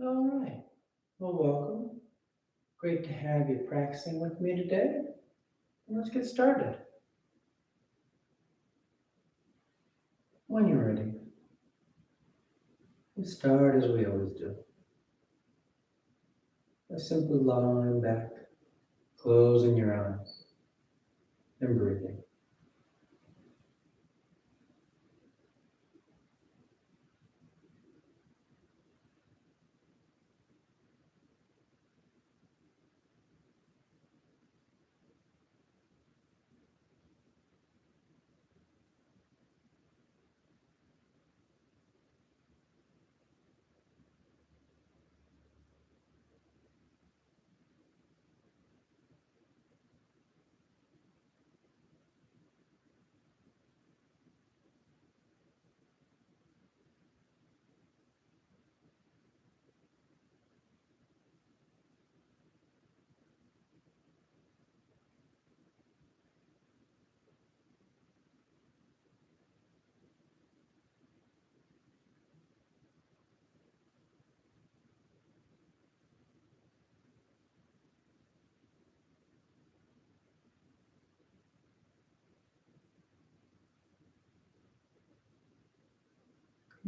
All right. Well, welcome. Great to have you practicing with me today. Let's get started. When you're ready, we start as we always do. By simply lying back, closing your eyes, and breathing.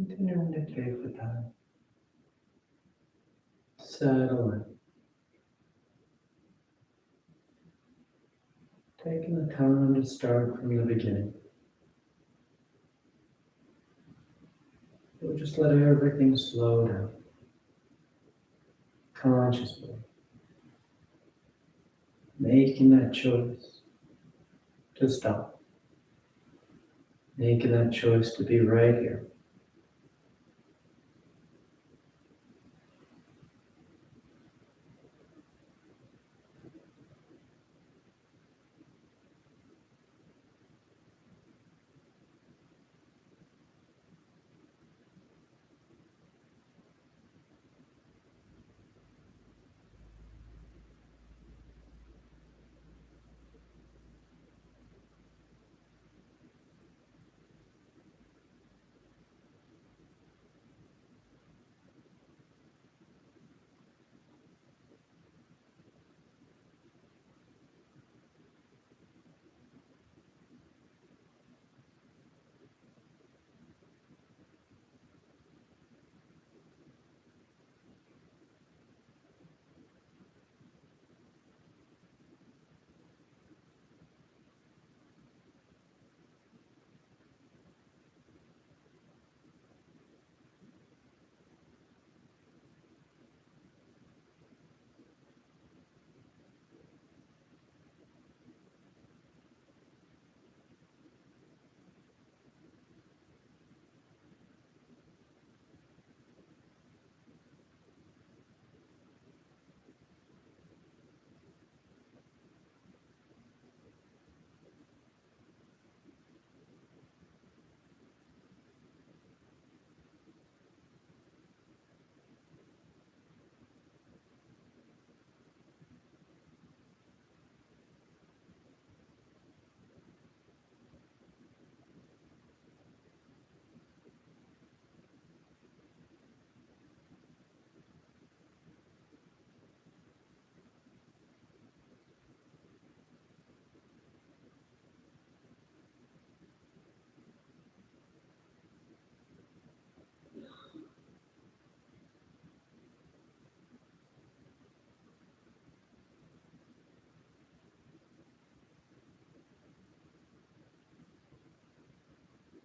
Continuing to take the time. Settle in. Taking the time to start from the beginning. You'll just let everything slow down. Consciously. Making that choice to stop. Making that choice to be right here.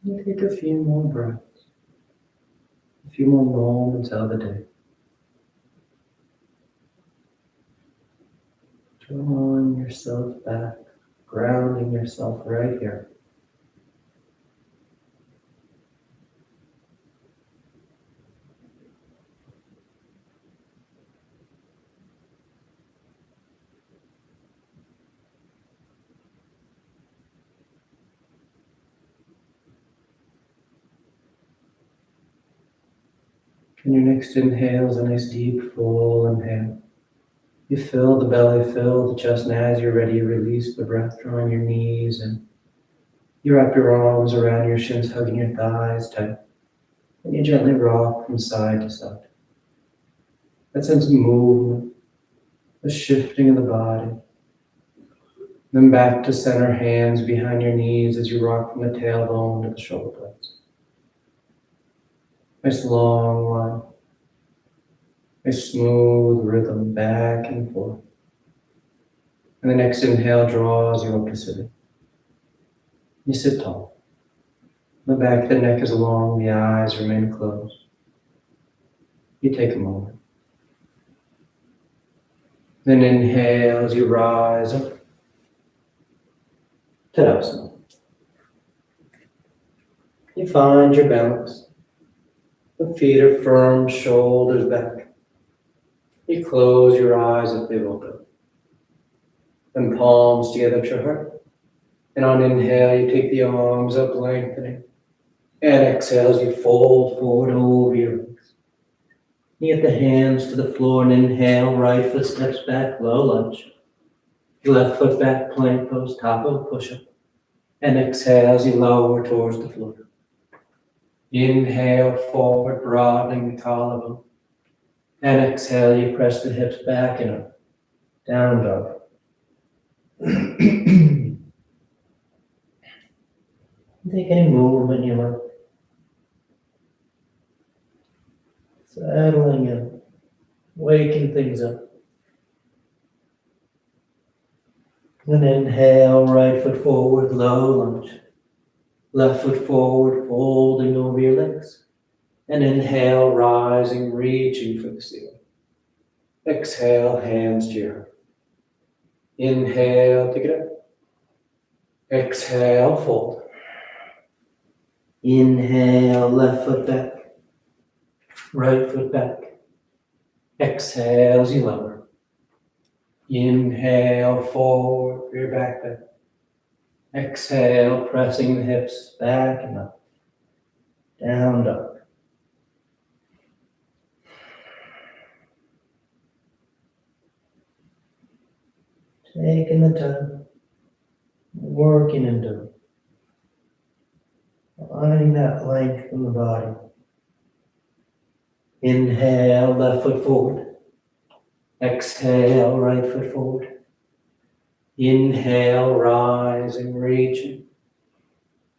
You take a few more breaths, a few more moments out of the day. Drawing yourself back, grounding yourself right here. And your next inhale is a nice deep full inhale. You fill the belly, fill the chest, and as you're ready, you release the breath, drawing your knees and you wrap your arms around your shins, hugging your thighs tight. And you gently rock from side to side. that sense of movement, the shifting of the body. Then back to center, hands behind your knees as you rock from the tailbone to the shoulder blades. Nice long line. A smooth rhythm back and forth. And the next inhale draws you up to sitting. You sit tall. The back of the neck is long, the eyes remain closed. You take a moment. Then inhale as you rise up. Tadasana. You find your balance. The feet are firm, shoulders back. You close your eyes if they've opened. Then palms together to your heart. And on inhale, you take the arms up, lengthening. And exhale as you fold forward over your legs. You get the hands to the floor and inhale, right foot steps back, low lunge. Left foot back, plank pose, top of push-up. And exhale as you lower towards the floor. Inhale, forward, broadening the collarbone. And exhale, you press the hips back and up. Down dog. Take any movement you like. Settling in, waking things up. Then inhale, right foot forward, low lunge. Left foot forward, folding over your legs. And inhale, rising, reaching for the ceiling. Exhale, hands to your heart. Inhale, take it up. Exhale, fold. Inhale, left foot back. Right foot back. Exhale as you lower. Inhale, forward for your back bend. Exhale, pressing the hips back and up. Down dog. Taking the time, working and doing. Finding that length in the body. Inhale, left foot forward. Exhale, right foot forward. Inhale, rising, reaching.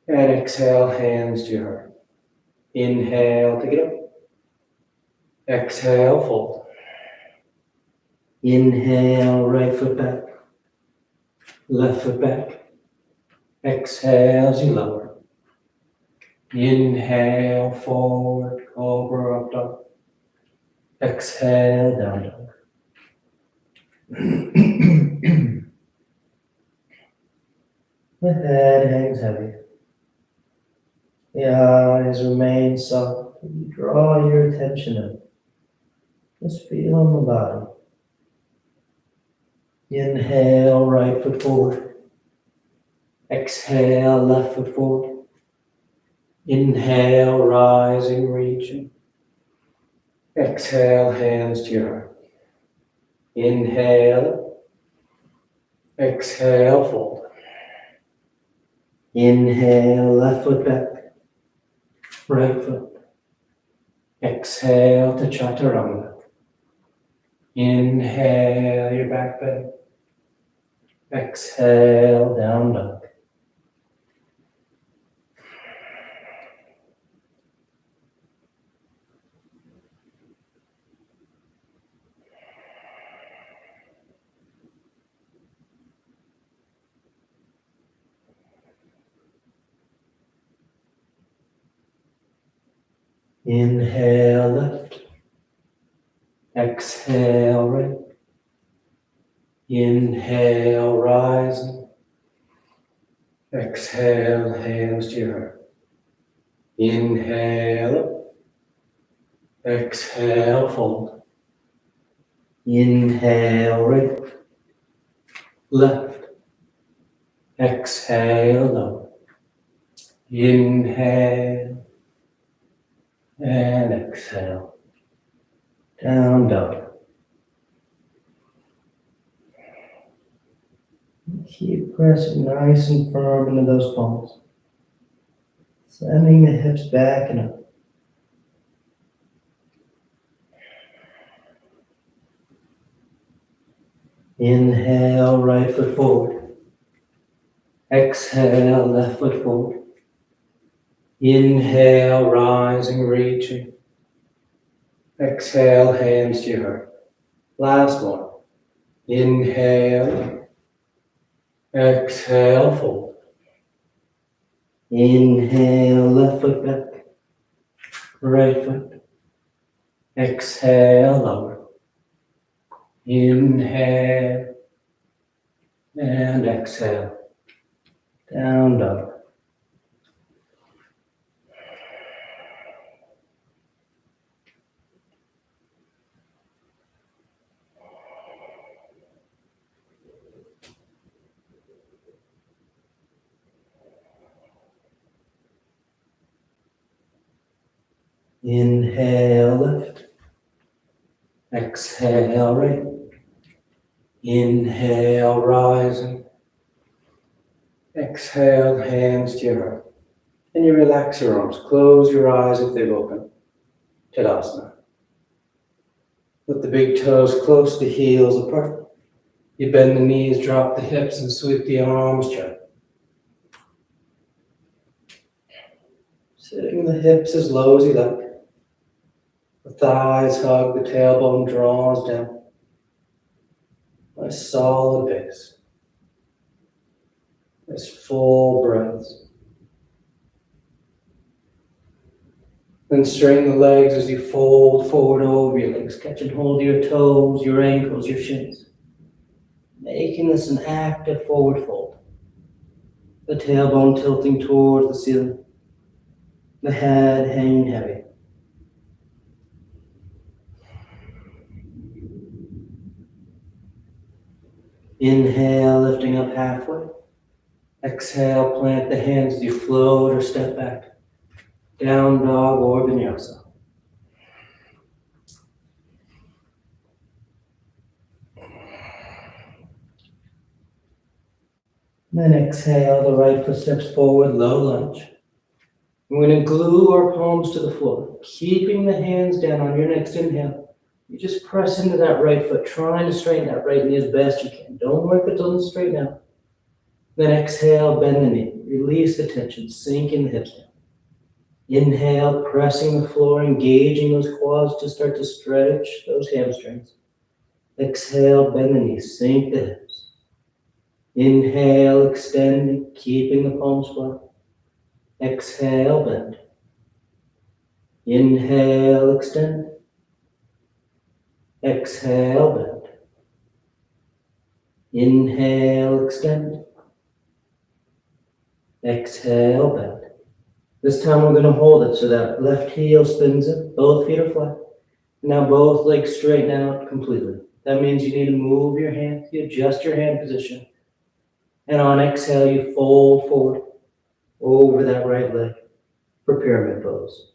And exhale, hands to your heart. Inhale, take it up. Exhale, fold. Inhale, right foot back. Left foot back. Exhale as you lower. Inhale, forward, cobra, up dog. Exhale, down dog. The head hangs heavy. The eyes remain soft. You draw your attention in. Just feel on the body. Inhale, right foot forward. Exhale, left foot forward. Inhale, rising, reaching. Exhale, hands to your heart. Inhale. Exhale, fold. Inhale, left foot back. Right foot. Exhale to chaturanga. Inhale, your back bend. Exhale, down dog. Inhale, left. Exhale, right. Inhale, rising. Exhale, hands to your heart. Inhale. Exhale, fold. Inhale, right. Left. Exhale, low. Inhale. And exhale. Down dog. Keep pressing nice and firm into those palms. Sending the hips back and up. Inhale, right foot forward. Exhale, left foot forward. Inhale, rising, reaching. Exhale, hands to your heart. Last one. Inhale. Exhale, fold. Inhale, left foot back. Right foot. Exhale, lower. Inhale. And exhale. Down dog. Inhale, left. Exhale, right. Inhale, rising. Exhale, hands to your heart. And you relax your arms. Close your eyes if they've opened. Tadasana. With the big toes close to heels apart. You bend the knees, drop the hips, and sweep the arms down. Sitting the hips as low as you like. The thighs hug, the tailbone draws down. Nice solid base. Nice full breaths. Then straighten the legs as you fold forward over your legs. Catch and hold your toes, your ankles, your shins. Making this an active forward fold. The tailbone tilting towards the ceiling. The head hanging heavy. Inhale, lifting up halfway. Exhale, plant the hands as you float or step back. Down dog or vinyasa. Then exhale, the right foot steps forward, low lunge. We're going to glue our palms to the floor, keeping the hands down on your next inhale. You just press into that right foot, trying to straighten that right knee as best you can. Don't worry if it doesn't straighten out. Then exhale, bend the knee. Release the tension, sinking the hips down. Inhale, pressing the floor, engaging those quads to start to stretch those hamstrings. Exhale, bend the knee, sink the hips. Inhale, extending, keeping the palms flat. Exhale, bend. Inhale, extend. Exhale, bend. Inhale, extend. Exhale, bend. This time we're going to hold it so that left heel spins in, both feet are flat. Now both legs straighten out completely. That means you need to move your hand, you adjust your hand position. And on exhale, you fold forward over that right leg for pyramid pose.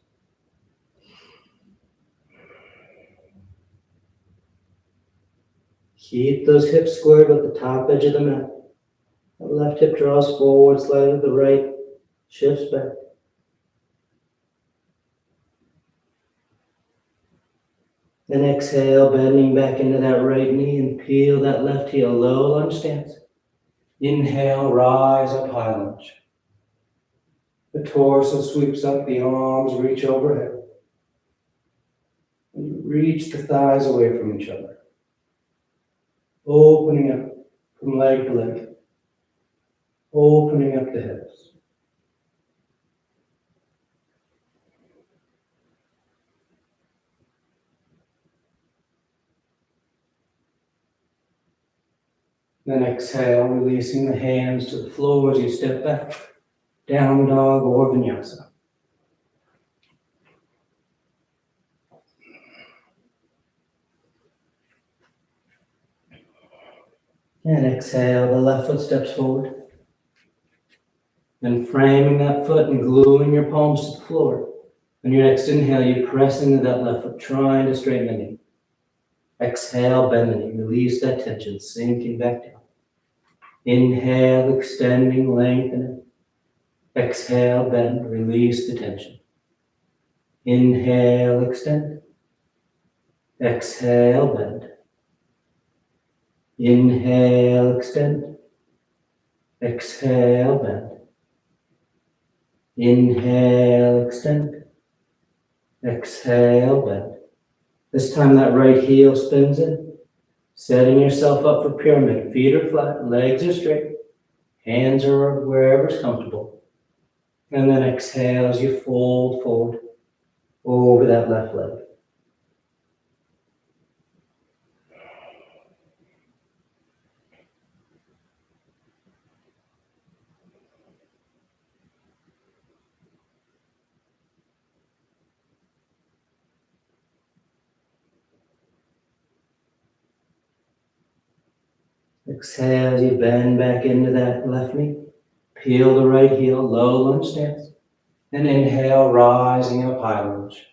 Keep those hips squared with the top edge of the mat. The left hip draws forward slightly, the right shifts back. Then exhale, bending back into that right knee and peel that left heel, low lunge stance. Inhale, rise up, high lunge. The torso sweeps up, the arms reach overhead. And you reach the thighs away from each other. Opening up from leg to leg. Opening up the hips. Then exhale, releasing the hands to the floor as you step back. Down dog or vinyasa. And exhale, the left foot steps forward. Then framing that foot and gluing your palms to the floor. On your next inhale, you press into that left foot, trying to straighten the knee. Exhale, bend the knee, release that tension, sinking back down. Inhale, extending, lengthening. Exhale, bend, release the tension. Inhale, extend. Exhale, bend. Inhale, extend. Exhale, bend. Inhale, extend. Exhale, bend. This time that right heel spins in, setting yourself up for pyramid. Feet are flat, legs are straight, hands are wherever's comfortable. And then exhale as you fold forward over that left leg. Exhale as you bend back into that left knee. Peel the right heel, low lunge stance. And inhale, rising up high lunge.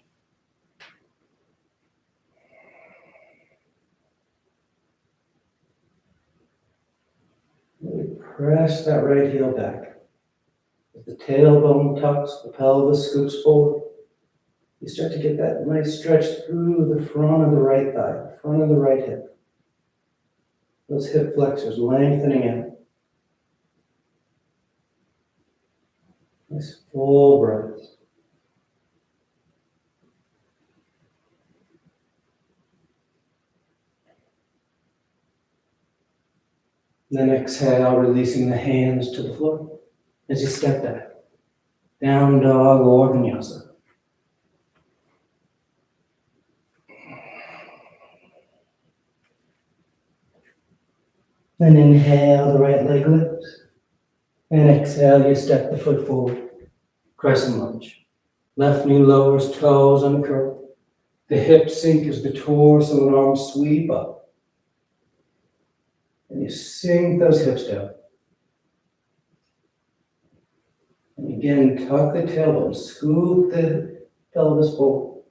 Really press that right heel back. As the tailbone tucks, the pelvis scoops forward. You start to get that nice stretch through the front of the right thigh, the front of the right hip. Those hip flexors lengthening out. Nice full breaths. Then exhale, releasing the hands to the floor as you step back. Down dog or vinyasa. Then inhale, the right leg lifts. And exhale, you step the foot forward. Crescent lunge. Left knee lowers, toes uncurl. The hips sink as the torso and arms sweep up. And you sink those hips down. And again, tuck the tailbone, scoop the pelvis forward.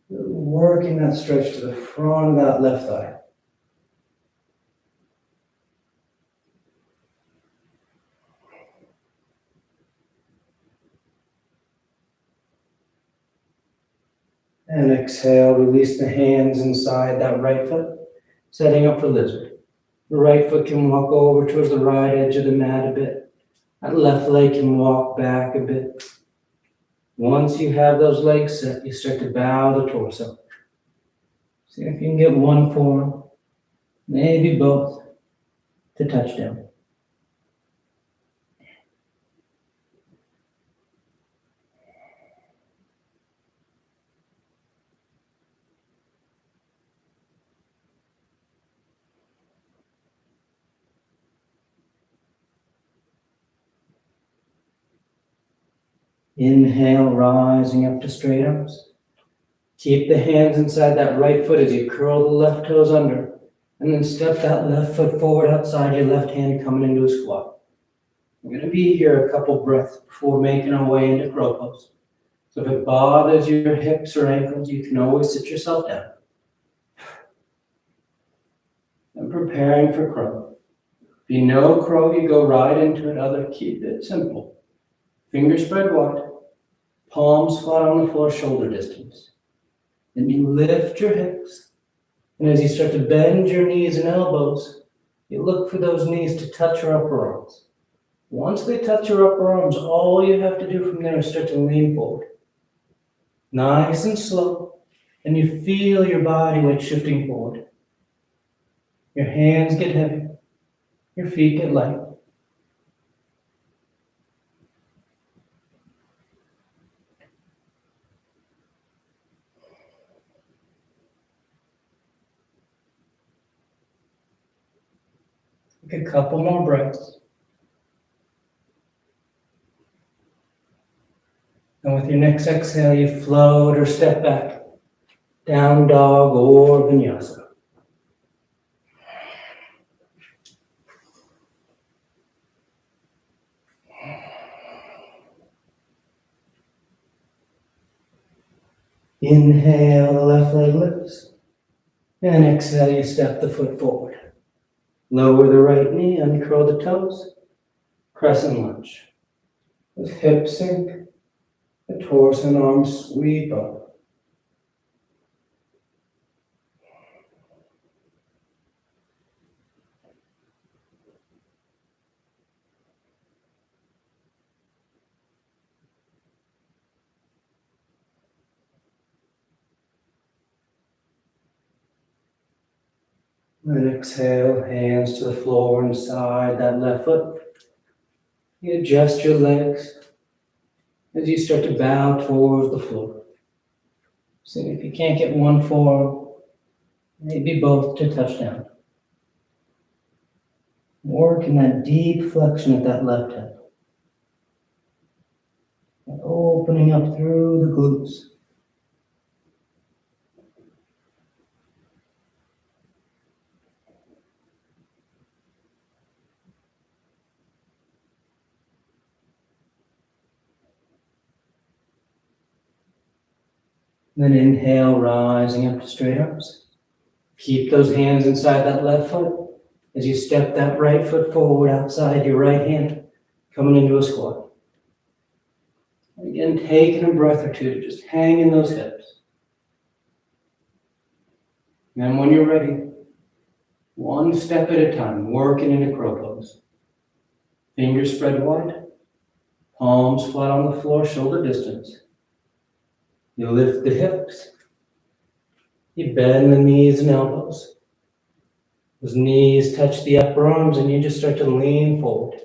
You're working that stretch to the front of that left thigh. And exhale, release the hands inside that right foot, setting up for lizard. The right foot can walk over towards the right edge of the mat a bit. That left leg can walk back a bit. Once you have those legs set, you start to bow the torso. See if you can get one form, maybe both, to touchdown. Inhale, rising up to straight arms. Keep the hands inside that right foot as you curl the left toes under, and then step that left foot forward outside your left hand, coming into a squat. We're going to be here a couple breaths before making our way into crow pose. So if it bothers your hips or ankles, you can always sit yourself down. And preparing for crow. If you know crow, you go right into it. Keep it simple. Fingers spread wide. Palms flat on the floor, shoulder distance. Then you lift your hips. And as you start to bend your knees and elbows, you look for those knees to touch your upper arms. Once they touch your upper arms, all you have to do from there is start to lean forward. Nice and slow. And you feel your body weight shifting forward. Your hands get heavy. Your feet get light. Take a couple more breaths. And with your next exhale, you float or step back. Down dog or vinyasa. Inhale, the left leg lifts. And exhale, you step the foot forward. Lower the right knee, uncurl the toes. Crescent lunge. With hips sink, the torso and arms sweep up. And exhale, hands to the floor inside that left foot. You adjust your legs as you start to bow towards the floor. So if you can't get one forearm, maybe both to touch down. Work in that deep flexion at that left hip. And opening up through the glutes. Then inhale, rising up to straight arms. Keep those hands inside that left foot as you step that right foot forward outside your right hand, coming into a squat. Again, taking a breath or two to just hang in those hips. And then when you're ready, one step at a time, working into crow pose. Fingers spread wide, palms flat on the floor, shoulder distance. You lift the hips. You bend the knees and elbows. Those knees touch the upper arms and you just start to lean forward.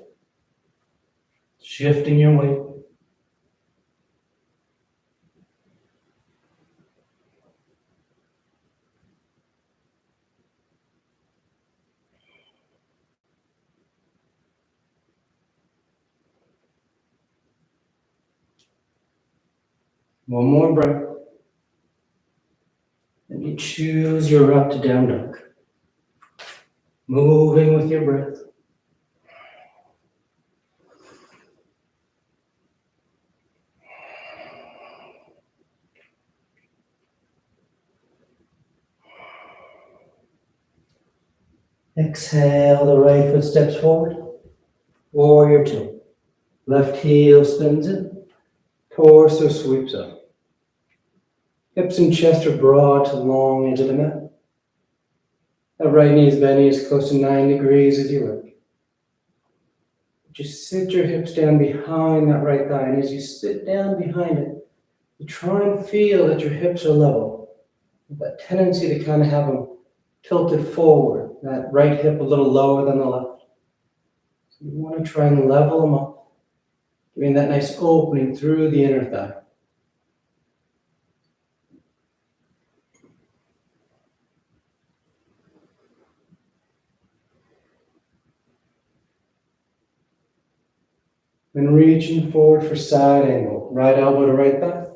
Shifting your weight. One more breath. And you choose your up to down dog. Moving with your breath. Exhale, the right foot steps forward. Warrior two. Left heel spins in. Torso sweeps up. Hips and chest are broad to the long edge of the mat. That right knee is bending as close to 9 degrees as you like. Just sit your hips down behind that right thigh, and as you sit down behind it, you try and feel that your hips are level. That tendency to kind of have them tilted forward, that right hip a little lower than the left. So you want to try and level them up, giving that nice opening through the inner thigh. Then reaching forward for side angle. Right elbow to right thigh,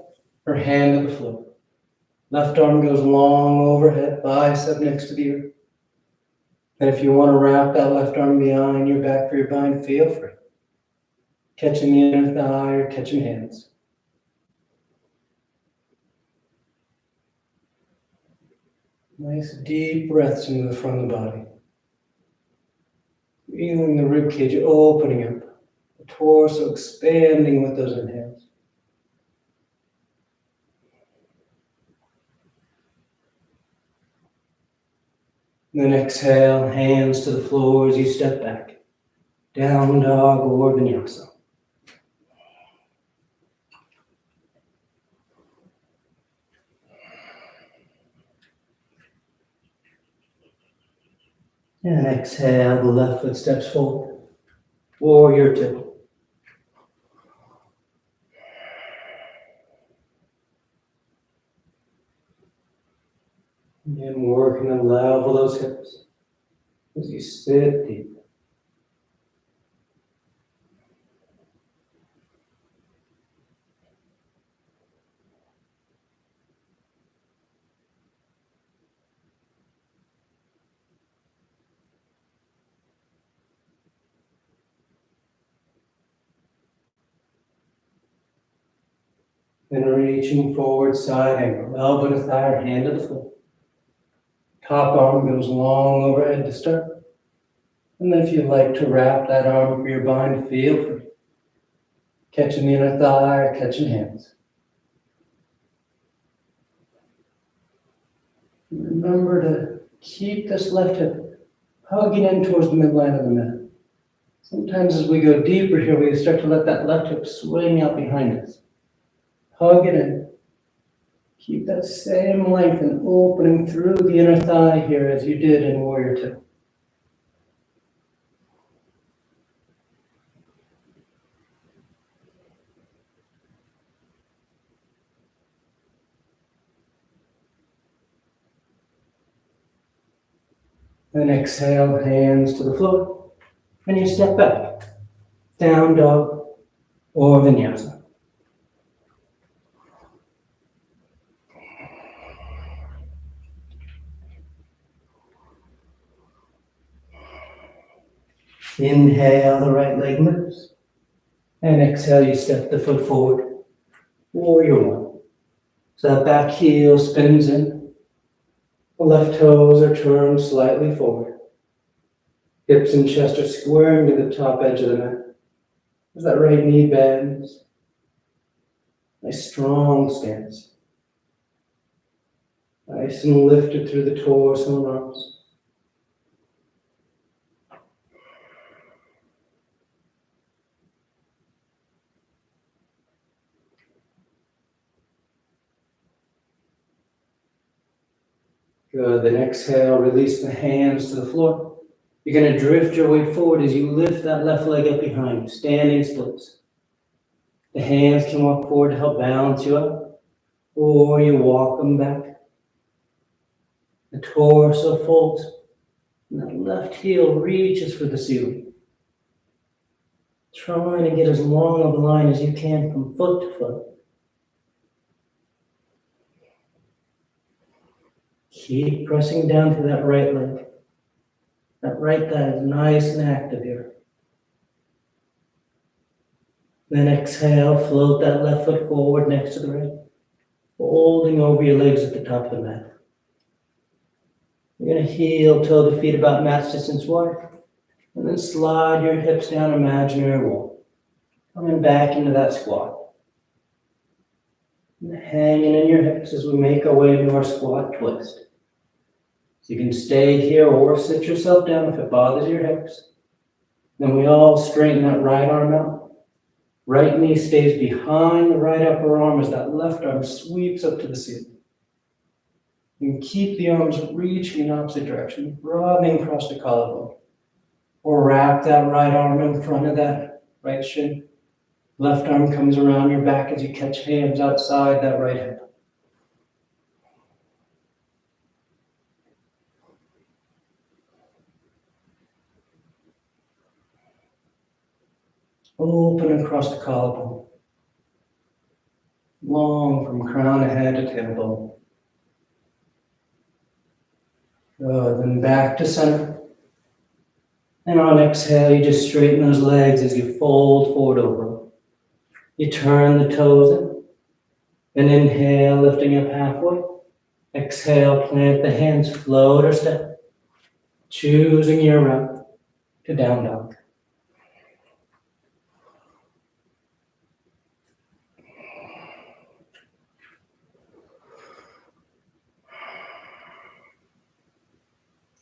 or hand to the floor. Left arm goes long overhead, bicep next to the earth. And if you want to wrap that left arm behind your back for your bind, feel free. Catching the inner thigh or catching hands. Nice deep breaths into the front of the body. Feeling the rib cage opening up. The torso expanding with those inhales. Then exhale, hands to the floor as you step back. Down dog or vinyasa. And exhale, the left foot steps forward. Warrior two. And working to level those hips as you sit deep. Then reaching forward, side angle, elbow to thigh or hand to the floor. Top arm goes long overhead to start. And then if you'd like to wrap that arm for your bind, feel free. Catching the inner thigh or catching hands. Remember to keep this left hip hugging in towards the midline of the mat. Sometimes as we go deeper here, we start to let that left hip swing out behind us. Hug it in. Keep that same length and opening through the inner thigh here as you did in Warrior Two. Then exhale, hands to the floor, and you step back, down dog or vinyasa. Inhale, the right leg lifts, and exhale, you step the foot forward, Warrior One. So that back heel spins in, the left toes are turned slightly forward. Hips and chest are squaring to the top edge of the mat. As that right knee bends, nice strong stance. Nice and lifted through the torso and arms. Good, then exhale, release the hands to the floor. You're going to drift your weight forward as you lift that left leg up behind you, standing splits. The hands can walk forward to help balance you up, or you walk them back. The torso folds, and that left heel reaches for the ceiling. Trying to get as long of a line as you can from foot to foot. Keep pressing down to that right leg. That right thigh is nice and active here. Then exhale, float that left foot forward next to the right, folding over your legs at the top of the mat. You're going to heel toe the feet about mat distance wide, and then slide your hips down imaginary wall, coming back into that squat. And hanging in your hips as we make our way into our squat twist. So you can stay here or sit yourself down if it bothers your hips. Then we all straighten that right arm out. Right knee stays behind the right upper arm as that left arm sweeps up to the ceiling. You can keep the arms reaching in opposite direction, broadening across the collarbone. Or wrap that right arm in front of that right shin. Left arm comes around your back as you catch hands outside that right hip. Open across the collarbone. Long from crown of head to tailbone. Good, then back to center. And on exhale, you just straighten those legs as you fold forward over them. You turn the toes in. Then inhale, lifting up halfway. Exhale, plant the hands, float or step. Choosing your route to down dog.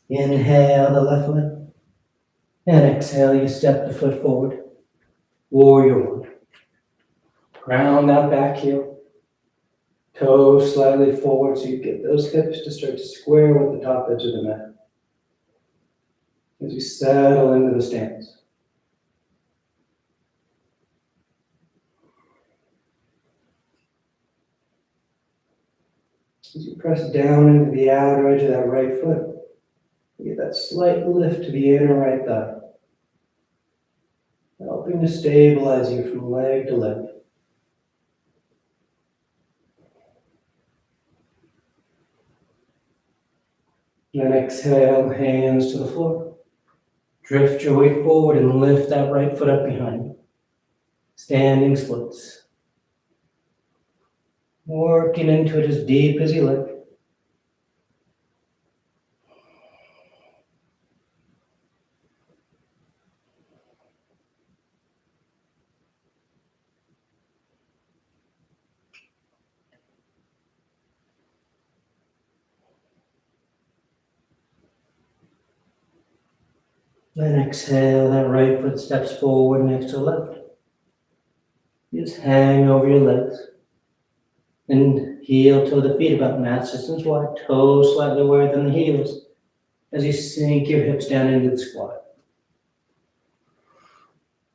Inhale the left leg. And exhale, you step the foot forward. Warrior One. Ground that back heel. Toes slightly forward so you get those hips to start to square with the top edge of the mat. As you settle into the stance. As you press down into the outer edge of that right foot, you get that slight lift to the inner right thigh, helping to stabilize you from leg to leg. Then exhale, hands to the floor. Drift your weight forward and lift that right foot up behind you. Standing splits. Working into it as deep as you like. Then exhale, that right foot steps forward next to the left. Just hang over your legs. Then heel toe the feet about mat distance wide, toes slightly wider than the heels as you sink your hips down into the squat.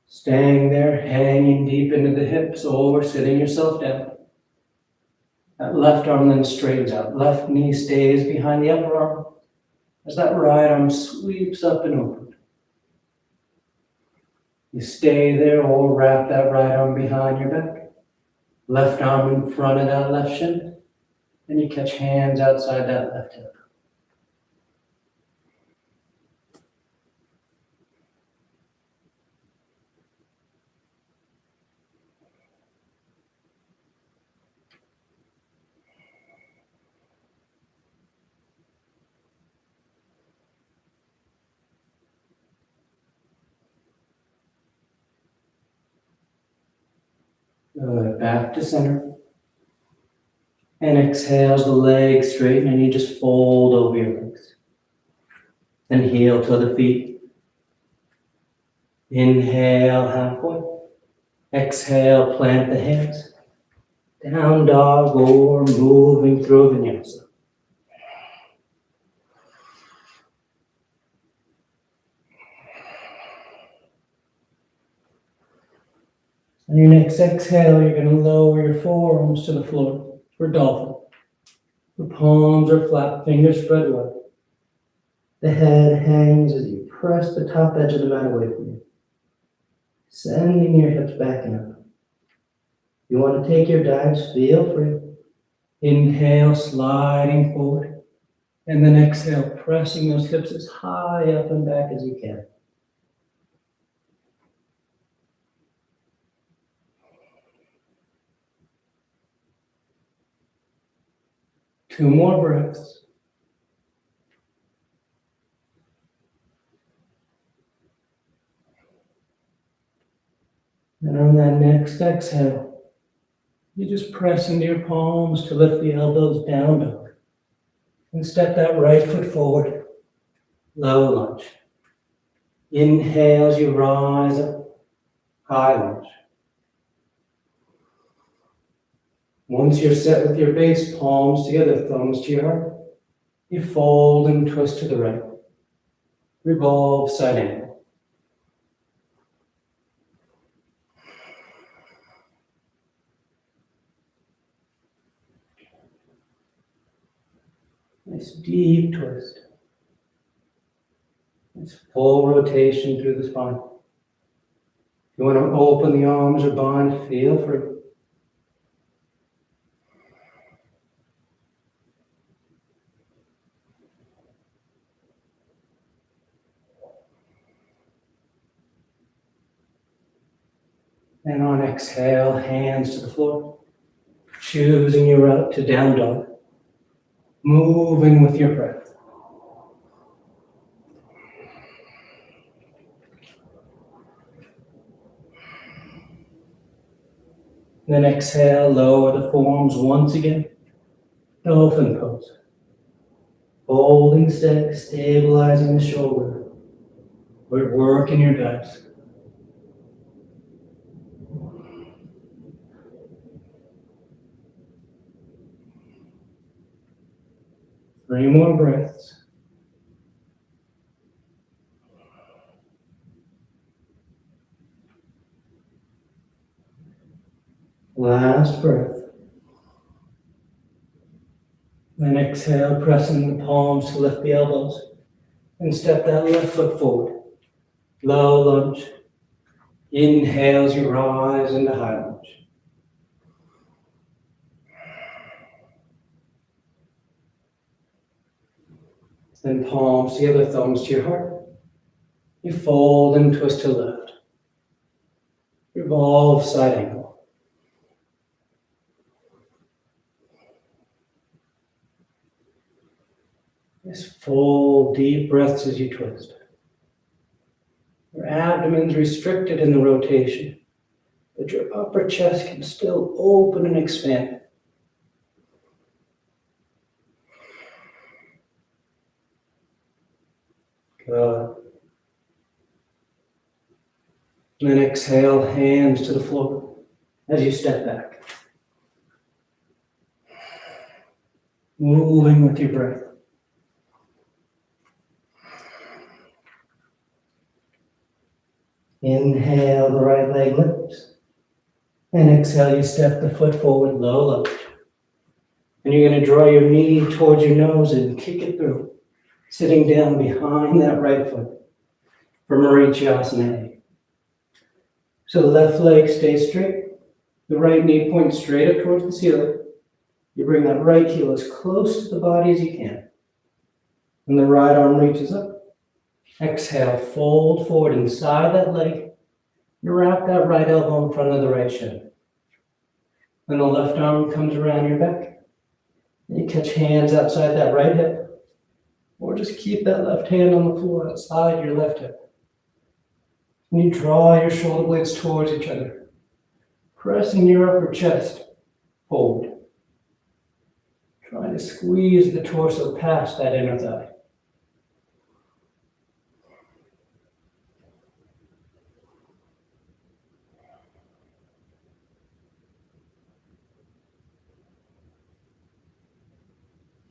Staying there, hanging deep into the hips or sitting yourself down. That left arm then straightens out. Left knee stays behind the upper arm as that right arm sweeps up and open. You stay there or wrap that right arm behind your back. Left arm in front of that left shin. And you catch hands outside that left hip. Good, back to center. And exhales the legs straighten and you just fold over your legs. Then heel to the feet. Inhale halfway. Exhale, plant the hands. Down dog or moving through vinyasa. On your next exhale, you're going to lower your forearms to the floor for dolphin. The palms are flat, fingers spread wide. The head hangs as you press the top edge of the mat away from you. Sending your hips back and up. You want to take your dives, feel free. Inhale, sliding forward. And then exhale, pressing those hips as high up and back as you can. Two more breaths. And on that next exhale, you just press into your palms to lift the elbows down dog. And step that right foot forward. Low lunge. Inhale as you rise up. High lunge. Once you're set with your base, palms together, thumbs to your heart, you fold and twist to the right. Revolve side angle. Nice deep twist. Nice full rotation through the spine. If you want to open the arms or bind, feel free. And on exhale, hands to the floor. Choosing your route to down dog. Moving with your breath. Then exhale, lower the forearms once again. Dolphin pose. Holding steady, stabilizing the shoulder. We're working your dives. Three more breaths. Last breath. Then exhale, pressing the palms to lift the elbows. And step that left foot forward. Low lunge. Inhale as you rise into high lunge. Then palms together, thumbs to your heart. You fold and twist to left. Revolve side angle. Just full deep breaths as you twist. Your abdomen's restricted in the rotation, but your upper chest can still open and expand. Good. And then exhale, hands to the floor as you step back. moving with your breath. Inhale, the right leg lifts. And exhale, you step the foot forward, low lunge. And you're going to draw your knee towards your nose and kick it through, sitting down behind that right foot for Marichyasana. So the left leg stays straight. The right knee points straight up towards the ceiling. You bring that right heel as close to the body as you can. And the right arm reaches up. Exhale, fold forward inside that leg. You wrap that right elbow in front of the right shin. Then the left arm comes around your back. And you catch hands outside that right hip. Or just keep that left hand on the floor outside your left hip. And you draw your shoulder blades towards each other. Pressing your upper chest forward. Trying to squeeze the torso past that inner thigh.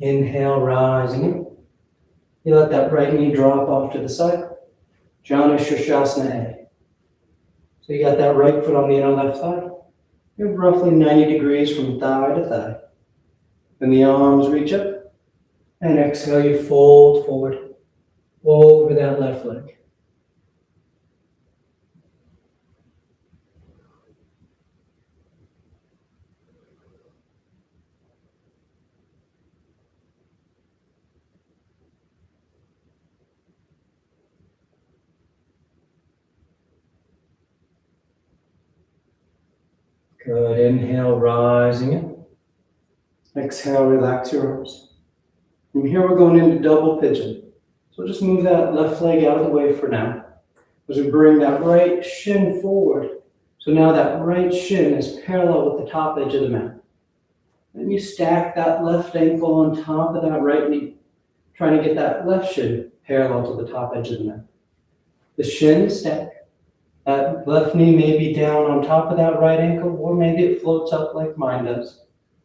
Inhale, rising in. You let that right knee drop off to the side. Janu Shirshasana. So you got that right foot on the inner left thigh. You're roughly 90 degrees from thigh to thigh. Then the arms reach up. And exhale, you fold forward over that left leg. Good. Inhale, rising in. Exhale, relax your arms. From here, we're going into double pigeon. So just move that left leg out of the way for now. As we bring that right shin forward. So now that right shin is parallel with the top edge of the mat. And you stack that left ankle on top of that right knee, trying to get that left shin parallel to the top edge of the mat. The shin stack. That left knee may be down on top of that right ankle, or maybe it floats up like mine does.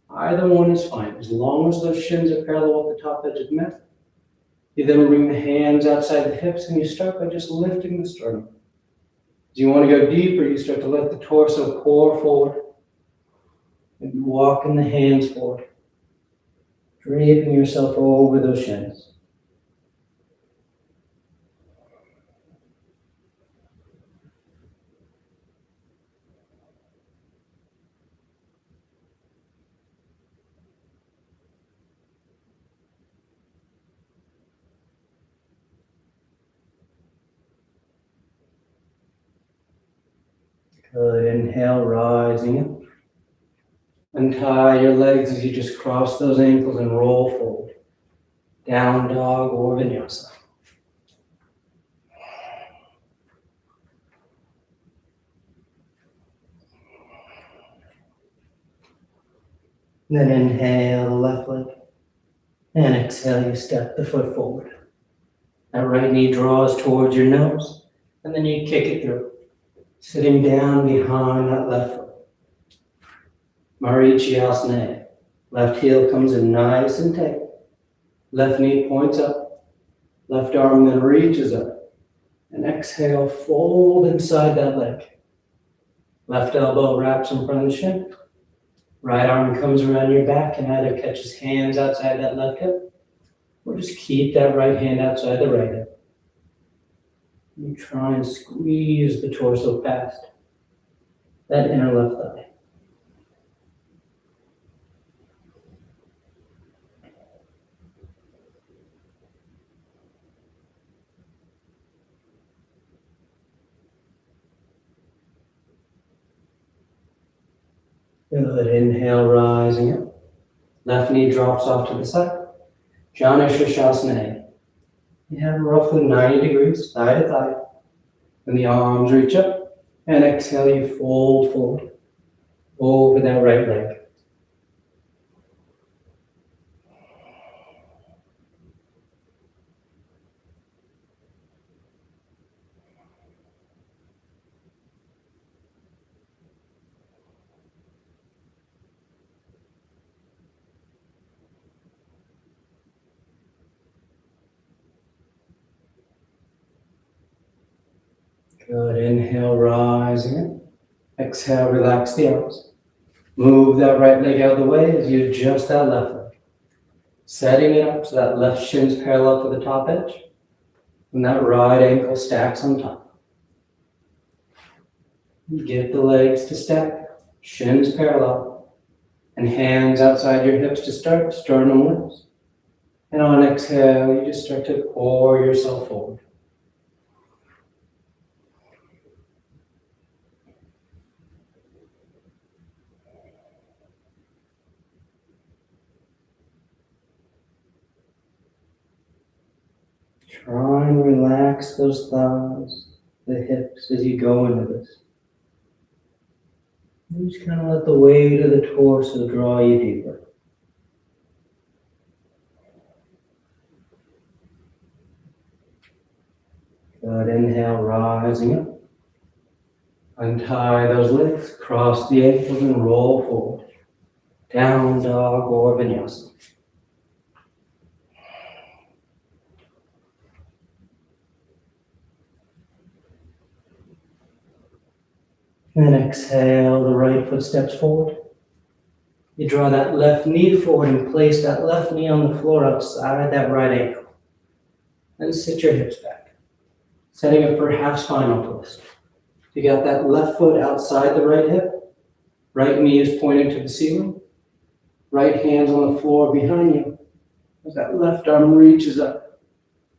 Either one is fine, as long as those shins are parallel with the top edge of the mat. You then bring the hands outside the hips, and you start by just lifting the sternum. As you want to go deeper, you start to let the torso pour forward, and walking the hands forward, draping yourself over those shins. Good. Inhale, rising in. Untie your legs as you just cross those ankles and roll forward. Down dog or vinyasa. Then inhale the left leg. And exhale, you step the foot forward. That right knee draws towards your nose. And then you kick it through. Sitting down behind that left foot. Marichyasana. Left heel comes in nice and tight. Left knee points up. Left arm then reaches up. And exhale, fold inside that leg. Left elbow wraps in front of the shin. Right arm comes around your back and either catches hands outside that left hip, or just keep that right hand outside the right hip. You try and squeeze the torso past that inner left thigh. Good. Inhale, rising up. Left knee drops off to the side. Janu Shirshasana. You have roughly 90 degrees, thigh to thigh. And the arms reach up. And exhale, you fold forward over that right leg. Good. Inhale, rising up. Exhale, relax the arms. Move that right leg out of the way as you adjust that left leg. Setting it up so that left shin's parallel to the top edge. And that right ankle stacks on top. Get the legs to stack. Shins parallel. And hands outside your hips to start. Sternum lifts. And on exhale, you just start to pour yourself forward. Try and relax those thighs, the hips as you go into this. You just kind of let the weight of the torso draw you deeper. Good. Inhale, rising up. Untie those legs, cross the ankles and roll forward. Down dog or vinyasa. And then exhale, the right foot steps forward. You draw that left knee forward and place that left knee on the floor outside that right ankle. Then sit your hips back. Setting up for half spinal twist. You got that left foot outside the right hip. Right knee is pointing to the ceiling. Right hand's on the floor behind you. As that left arm reaches up.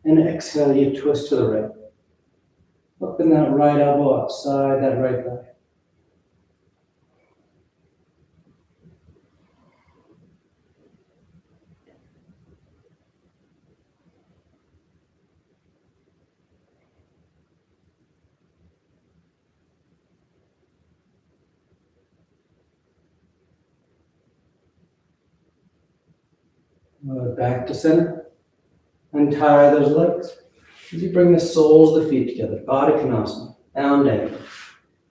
And exhale, you twist to the right. Open that right elbow outside that right thigh. Back to center. Untie those legs. As you bring the soles of the feet together. Baddha Konasana. Down angle.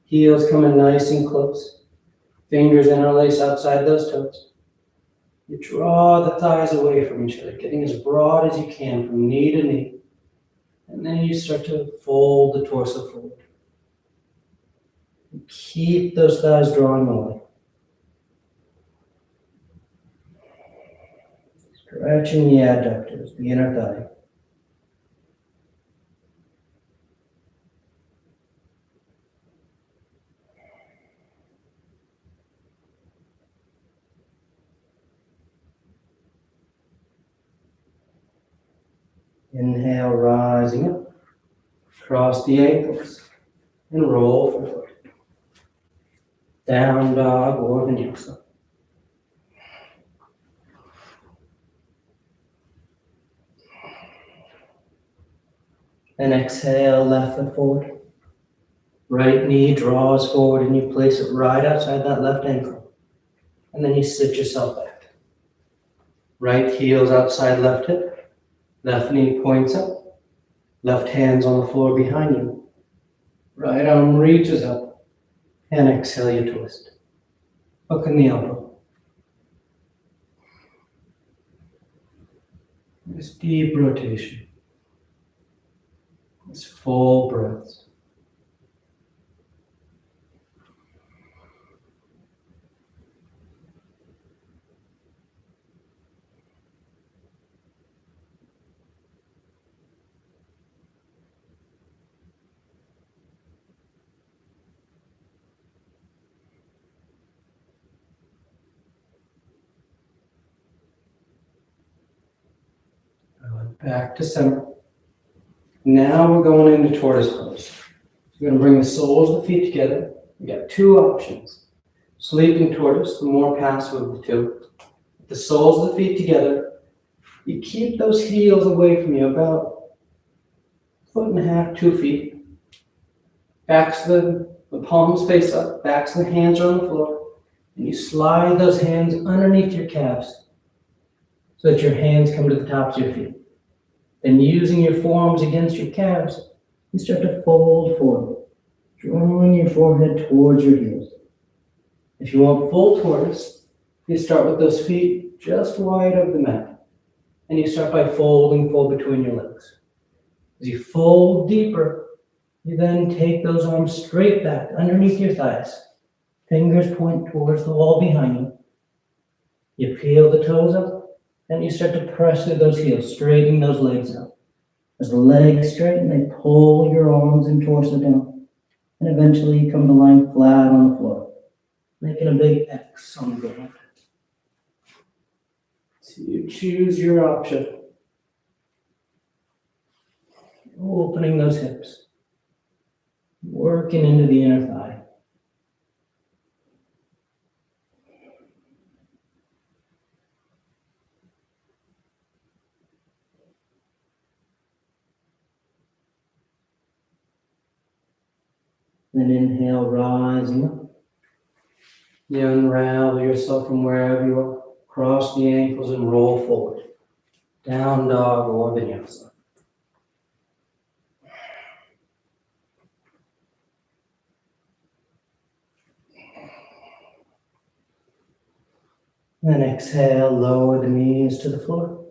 Heels coming nice and close. Fingers interlace outside those toes. You draw the thighs away from each other, getting as broad as you can from knee to knee. And then you start to fold the torso forward. Keep those thighs drawing away. Stretching the adductors, the inner thigh. Inhale, rising up. Cross the ankles and roll forward. Down dog or vinyasa. And exhale, left foot forward. Right knee draws forward and you place it right outside that left ankle. And then you sit yourself back. Right heel's outside left hip. Left knee points up. Left hand's on the floor behind you. Right arm reaches up. And exhale, you twist. Hook in the elbow. This deep rotation. This full breaths. Back to center. Now we're going into Tortoise Holes. We're going to bring the soles of the feet together. We got two options. Sleeping tortoise, the more passive of the two. With the soles of the feet together, you keep those heels away from you about 1.5 feet, 2 feet. Backs the palms face up, backs of the hands are on the floor, and you slide those hands underneath your calves so that your hands come to the tops of your feet. Then using your forearms against your calves, you start to fold forward, drawing your forehead towards your heels. If you want full tortoise, you start with those feet just wide of the mat. And you start by folding full between your legs. As you fold deeper, You then take those arms straight back underneath your thighs. Fingers point towards the wall behind you. You peel the toes up, and you start to press through those heels, straightening those legs out. As the legs straighten, they pull your arms and torso down, and eventually you come to lying flat on the floor, making a big X on the ground. So you choose your option. Opening those hips, working into the inner thigh. Then inhale, rising up. You unravel yourself from wherever you are. Cross the ankles and roll forward. Down dog or vinyasa. Then exhale, lower the knees to the floor.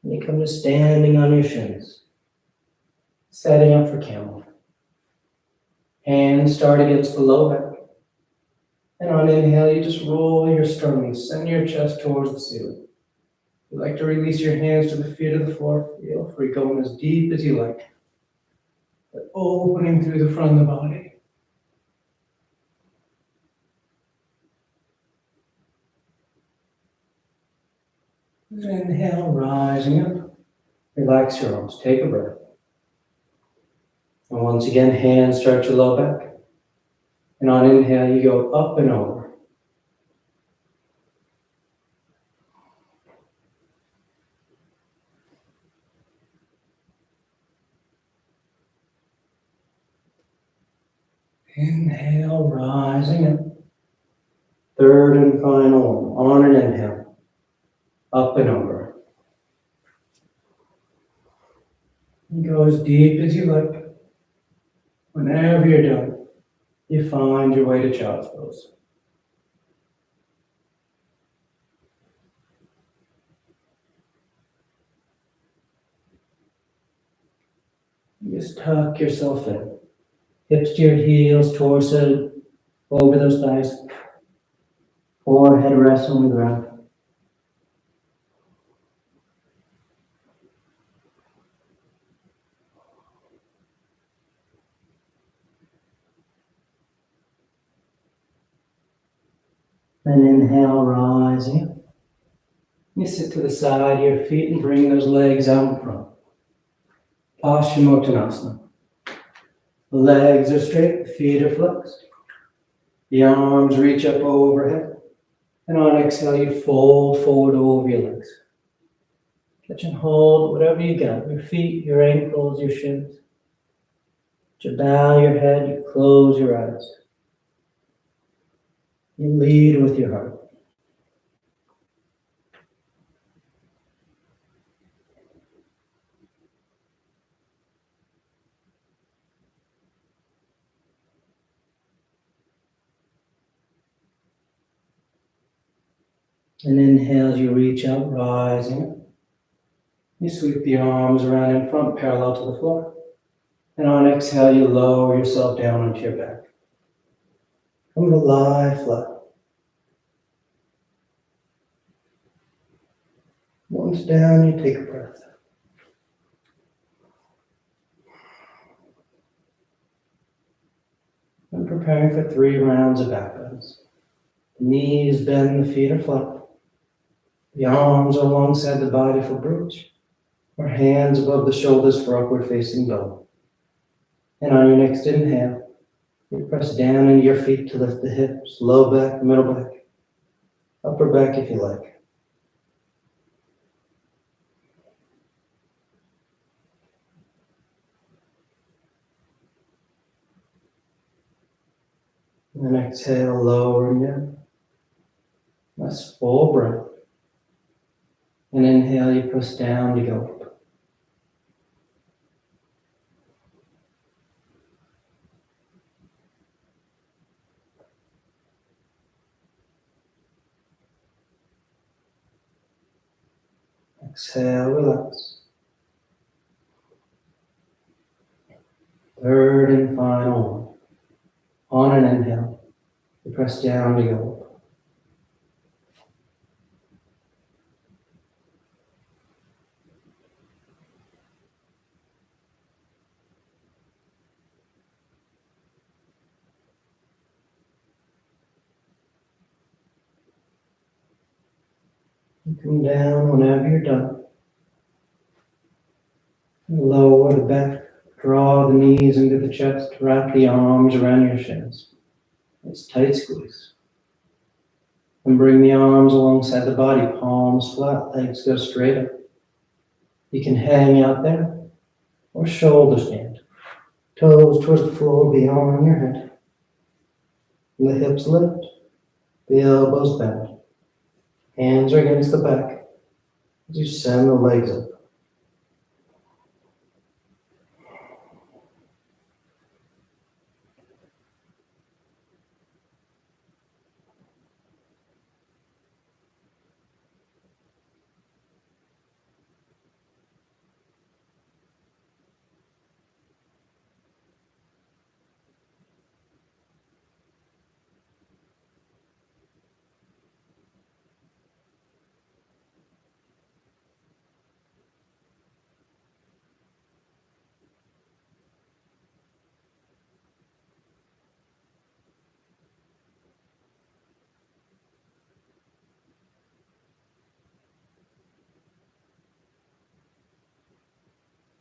And you come to standing on your shins. Setting up for camel. Hands start against the low back. And on inhale, you just roll your sternum, send your chest towards the ceiling. If you like to release your hands to the feet of the floor, feel free, going as deep as you like. But opening through the front of the body. Inhale, rising up. Relax your arms, take a breath. And once again, hands start your low back. And on inhale, you go up and over. Inhale, rising up. Third and final one. On an inhale, up and over. You go as deep as you like. Whenever you're done, you find your way to child's pose. You just tuck yourself in. Hips to your heels, torso over those thighs. Forehead rests on the ground. Then inhale, rising up. You sit to the side of your feet and bring those legs out in front. Paschimottanasana. The legs are straight, the feet are flexed. The arms reach up overhead. And on exhale, you fold forward over your legs. Catch and hold whatever you got. Your feet, your ankles, your shins. You bow your head, you close your eyes. You lead with your heart. And inhale as you reach out, rising up. You sweep the arms around in front, parallel to the floor. And on exhale, you lower yourself down onto your back. Come to lie flat. Once down, you take a breath. I'm preparing for 3 rounds of back bends. The knees bend, the feet are flat. The arms are alongside the body for bridge, or hands above the shoulders for upward facing dog. And on your next inhale, you press down into your feet to lift the hips, low back, middle back, upper back if you like. And then exhale, lowering down. That's full breath. And inhale, you press down to go up. Exhale, relax. Third and final one. On an inhale, you press down to go. You come down whenever you're done. Lower the back, draw the knees into the chest, wrap the arms around your shins. It's tight squeeze. And bring the arms alongside the body, palms flat, legs go straight up. You can hang out there or shoulder stand. Toes towards the floor beyond your head. And the hips lift, the elbows bend. Hands are against the back as you send the legs up.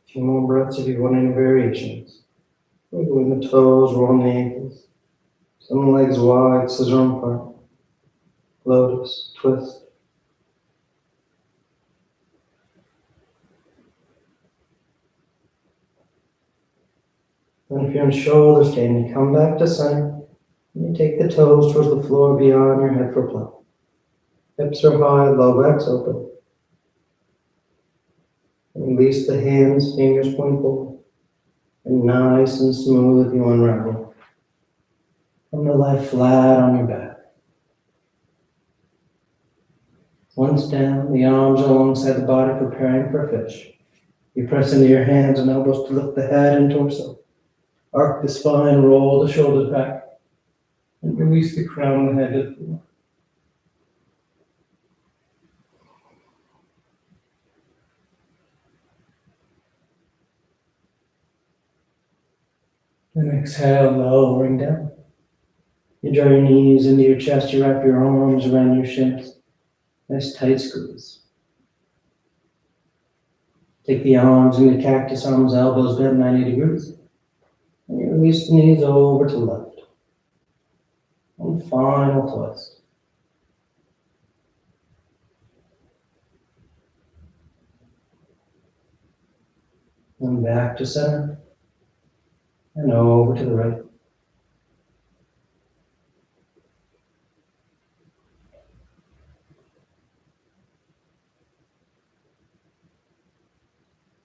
A few more breaths if you want any variations. Wiggling the toes, rolling the ankles. Some legs wide, scissor apart. Lotus Twist. And if you're in shoulder stand, you come back to center. And you take the toes towards the floor beyond your head for plow. Hips are high, low back's open. And release the hands, fingers point forward. And nice and smooth you unravel. Come to lie flat on your back. Once down, the arms alongside the body preparing for fish. You press into your hands and elbows to lift the head and torso. Arc the spine, roll the shoulders back, and release the crown of the head to the floor. Then exhale, lowering down. You draw your knees into your chest, you wrap your arms around your shins. Nice tight squeeze. Take the arms into cactus arms, elbows bent 90 degrees. And you release the knees over to left. One final twist. And back to center. And over to the right.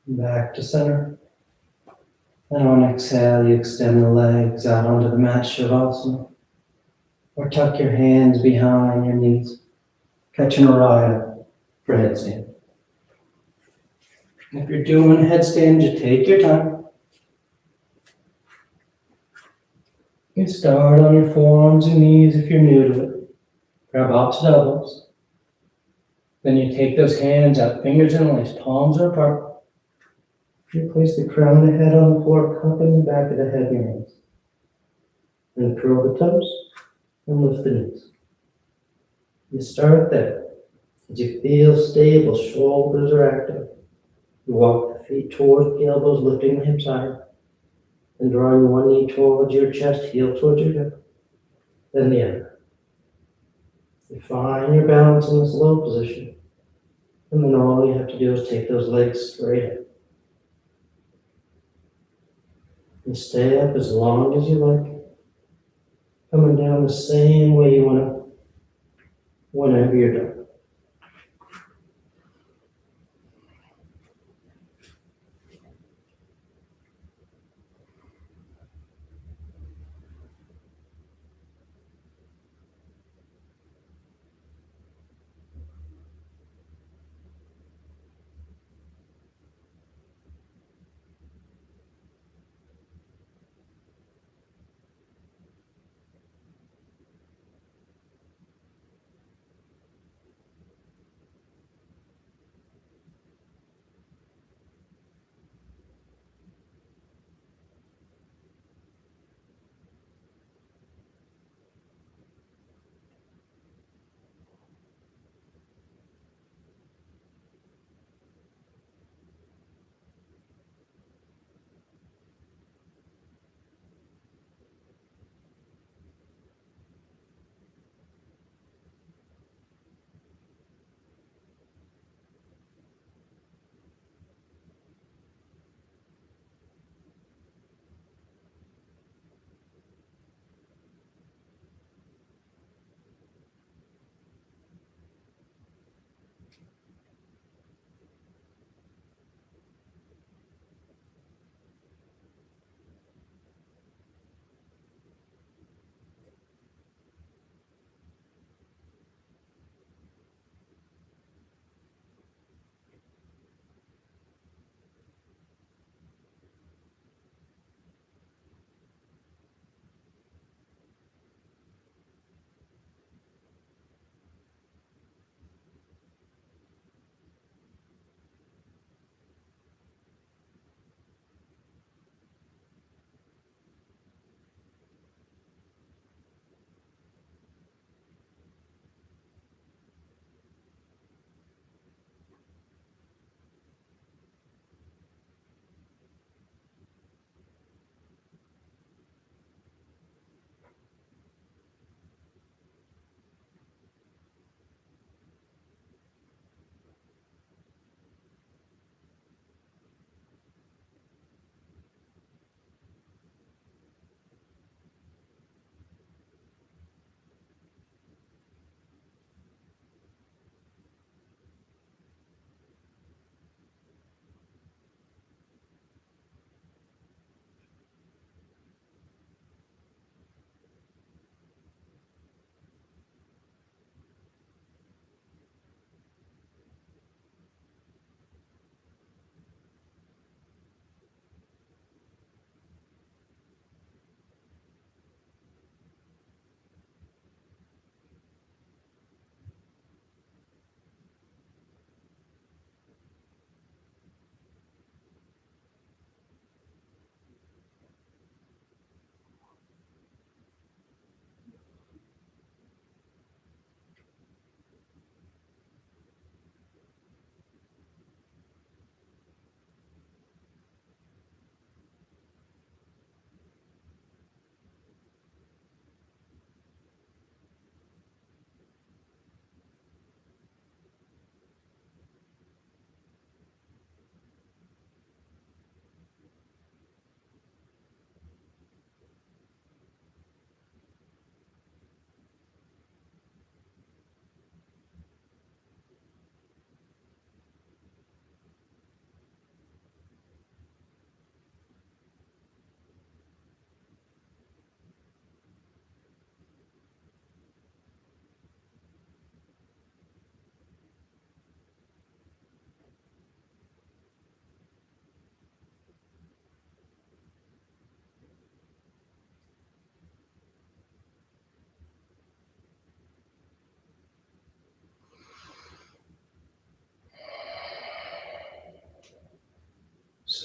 Back to center. And on exhale, you extend the legs out onto the mat, Shavasana. Or tuck your hands behind your knees. Catch an Uriah for headstand. If you're doing headstand, just take your time. You can start on your forearms and knees if you're new to it. Grab opposite elbows. Then you take those hands out, fingers interlaced, palms are apart. You place the crown of the head on the floor, cupping the back of the head in your hands. And curl the toes and lift the knees. You start there. As you feel stable, shoulders are active. You walk the feet towards the elbows, lifting the hips higher. And drawing one knee towards your chest, heel towards your hip. Then the other. You find your balance in this low position. And then all you have to do is take those legs straight up. And stay up as long as you like. Coming down the same way you want to whenever you're done.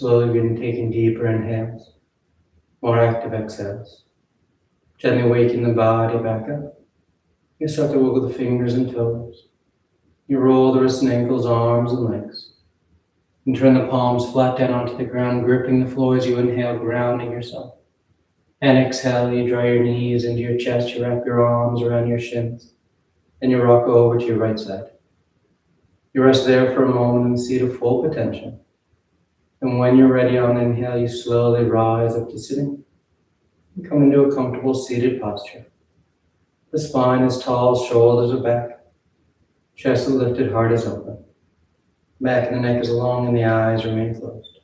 Slowly begin taking deeper inhales, more active exhales. Gently waking the body back up. You start to wiggle the fingers and toes. You roll the wrists and ankles, arms and legs. And turn the palms flat down onto the ground, gripping the floor as you inhale, grounding yourself. And exhale, you draw your knees into your chest, you wrap your arms around your shins. Then you rock over to your right side. You rest there for a moment in the seat of full potential. And when you're ready on inhale, you slowly rise up to sitting and come into a comfortable seated posture. The spine is tall, shoulders are back, chest is lifted, heart is open. Back and the neck is long and the eyes remain closed.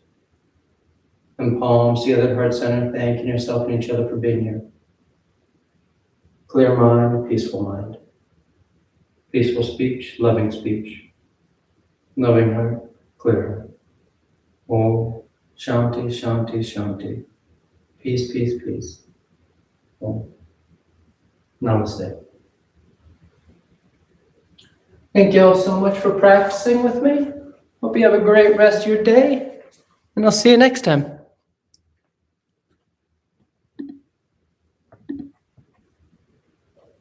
And palms together, heart center, thanking yourself and each other for being here. Clear mind, peaceful mind. Peaceful speech, loving speech. Loving heart, clear heart. Om Shanti, Shanti, Shanti. Peace, peace, peace. Om. Namaste. Thank you all so much for practicing with me. Hope you have a great rest of your day, and I'll see you next time.